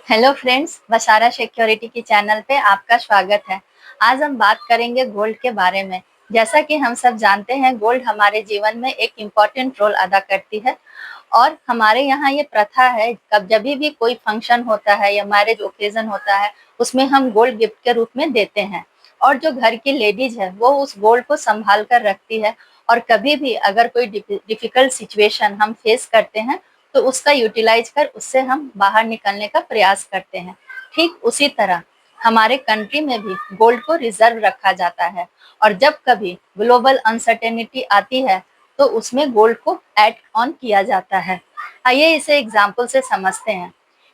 Hello friends, बशारा security की channel पे आपका स्वागत है। आज हम बात करेंगे गोल्ड के बारे में। जैसा कि हम सब जानते हैं, गोल्ड हमारे जीवन में एक इम्पॉर्टेंट रोल अदा करती है और हमारे यहाँ ये प्रथा है, कब जब भी कोई फंक्शन होता है या मैरिज ओकेजन होता है, उसमें हम गोल्ड गिफ्ट के रूप में देते हैं। और जो घर की लेडीज है वो उस गोल्ड को संभाल कर रखती है और कभी भी अगर कोई डिफिकल्ट सिचुएशन हम फेस करते हैं तो उसका यूटिलाइज कर उससे हम बाहर निकलने का प्रयास करते हैं। ठीक उसी तरह हमारे कंट्री में भी गोल्ड को रिजर्व रखा जाता है और जब कभी ग्लोबल अनसर्टेनिटी आती है तो उसमें गोल्ड को ऐड ऑन किया जाता है। आइए इसे एग्जाम्पल से समझते हैं।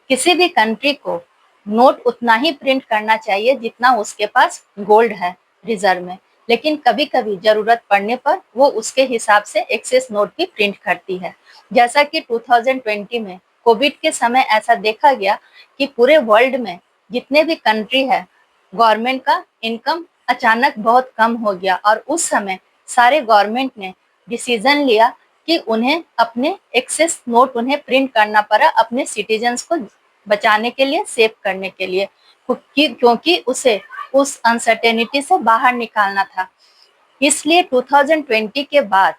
किसी भी कंट्री को नोट उतना ही प्रिंट करना चाहिए जितना उसके पास गोल्ड है रिजर्व में, लेकिन कभी कभी जरूरत पड़ने पर वो उसके हिसाब से एक्सेस नोट भी प्रिंट करती है। जैसा कि 2020 में कोविड के समय ऐसा देखा गया कि पूरे वर्ल्ड में जितने भी कंट्री है, गवर्नमेंट का इनकम अचानक बहुत कम हो गया और उस समय सारे गवर्नमेंट ने डिसीजन लिया कि उन्हें अपने एक्सेस नोट उन्हें प्रिंट करना पड़ा अपने सिटीजन्स को बचाने के लिए, सेव करने के लिए, क्योंकि उसे उस अनसर्टेनिटी से बाहर निकालना था। इसलिए 2020 के बाद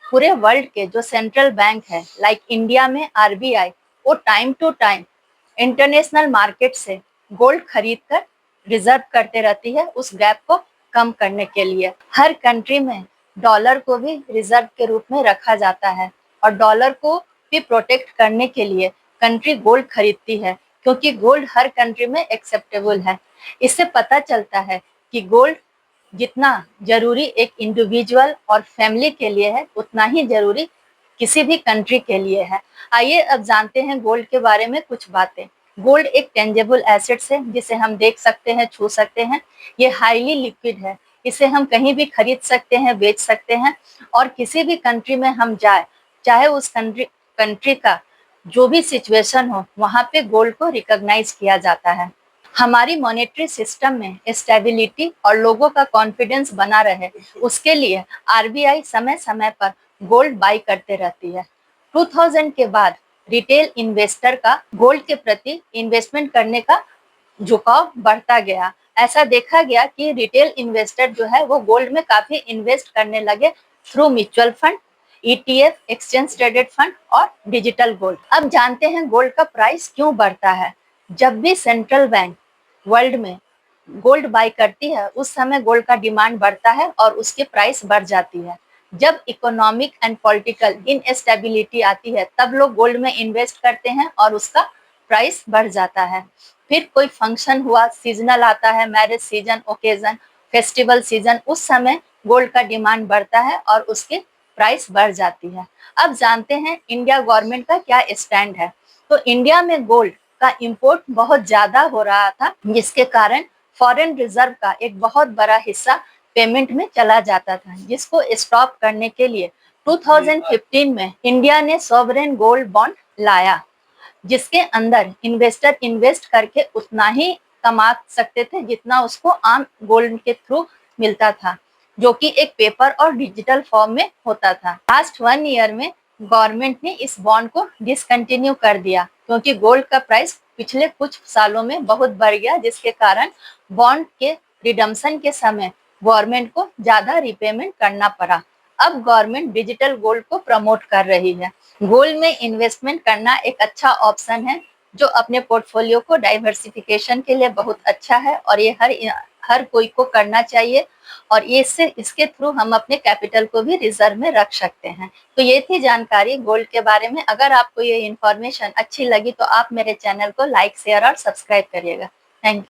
पूरे वर्ल्ड के जो सेंट्रल बैंक है, लाइक इंडिया में आरबीआई, वो time to time international market से गोल्ड खरीद कर रिजर्व करते रहती है उस गैप को कम करने के लिए। हर कंट्री में डॉलर को भी रिजर्व के रूप में रखा जाता है और डॉलर को भी प्रोटेक्ट करने के लिए कंट्री गोल्ड खरीदती है, क्योंकि गोल्ड हर कंट्री में एक्सेप्टेबल है। इससे पता चलता है कि गोल्ड जितना जरूरी एक इंडिविजुअल और फैमिली के लिए है, उतना ही जरूरी किसी भी कंट्री के लिए है। आइए अब जानते हैं गोल्ड के बारे में कुछ बातें। गोल्ड एक टेंजेबल एसेट्स है जिसे हम देख सकते हैं, छू सकते हैं। ये हाईली लिक्विड है, इसे हम कहीं भी खरीद सकते हैं, बेच सकते हैं और किसी भी कंट्री में हम जाए, चाहे उस कंट्री का जो भी सिचुएशन हो, वहाँ पे गोल्ड को रिकॉग्नाइज किया जाता है। हमारी मॉनेटरी सिस्टम में स्टेबिलिटी और लोगों का कॉन्फिडेंस बना रहे, उसके लिए आरबीआई समय समय पर गोल्ड बाई करते रहती है। 2000 के बाद रिटेल इन्वेस्टर का गोल्ड के प्रति इन्वेस्टमेंट करने का झुकाव बढ़ता गया। ऐसा देखा गया कि रिटेल इन्वेस्टर जो है वो गोल्ड में काफी इन्वेस्ट करने लगे through mutual fund, ETF, exchange traded fund और डिजिटल गोल्ड। अब जानते हैं गोल्ड का प्राइस क्यों बढ़ता है। जब भी सेंट्रल बैंक वर्ल्ड में गोल्ड बाय करती है, उस समय गोल्ड का डिमांड बढ़ता है और उसकी प्राइस बढ़ जाती है। जब इकोनॉमिक एंड पॉलिटिकल इनस्टेबिलिटी आती है, तब लोग गोल्ड में इन्वेस्ट करते हैं और उसका प्राइस बढ़ जाता है। फिर कोई फंक्शन हुआ, सीजनल आता है, marriage season, occasion, festival season, उस समय गोल्ड का डिमांड बढ़ता है और उसकी प्राइस बढ़ जाती है। अब जानते हैं इंडिया गवर्नमेंट का क्या स्टैंड है। तो इंडिया में गोल्ड का इंपोर्ट बहुत ज्यादा हो रहा था, जिसके कारण फॉरेन रिजर्व का एक बहुत बड़ा हिस्सा पेमेंट में चला जाता था, जिसको स्टॉप करने के लिए 2015 में इंडिया ने सॉवरेन गोल्ड बॉन्ड लाया, जिसके अंदर इन्वेस्टर इन्वेस्ट करके उतना ही कमा सकते थे जितना उसको आम गोल्ड के थ्रू मिलता था, जो कि एक पेपर और डिजिटल फॉर्म में होता था। लास्ट 1 ईयर में गवर्नमेंट ने इस बॉन्ड को डिसकंटिन्यू कर दिया, क्योंकि गोल्ड का प्राइस पिछले कुछ सालों में बहुत बढ़ गया, जिसके कारण बॉन्ड के रिडम्पशन के समय गवर्नमेंट को ज्यादा रिपेमेंट करना पड़ा। अब गवर्नमेंट डिजिटल गोल्ड को प्रमोट कर रही है। गोल्ड में इन्वेस्टमेंट करना एक अच्छा ऑप्शन है, जो अपने पोर्टफोलियो को डाइवर्सिफिकेशन के लिए बहुत अच्छा है और ये हर कोई को करना चाहिए और ये इसके थ्रू हम अपने कैपिटल को भी रिजर्व में रख सकते हैं। तो ये थी जानकारी गोल्ड के बारे में। अगर आपको ये इन्फॉर्मेशन अच्छी लगी तो आप मेरे चैनल को लाइक, शेयर और सब्सक्राइब करिएगा। Thank you.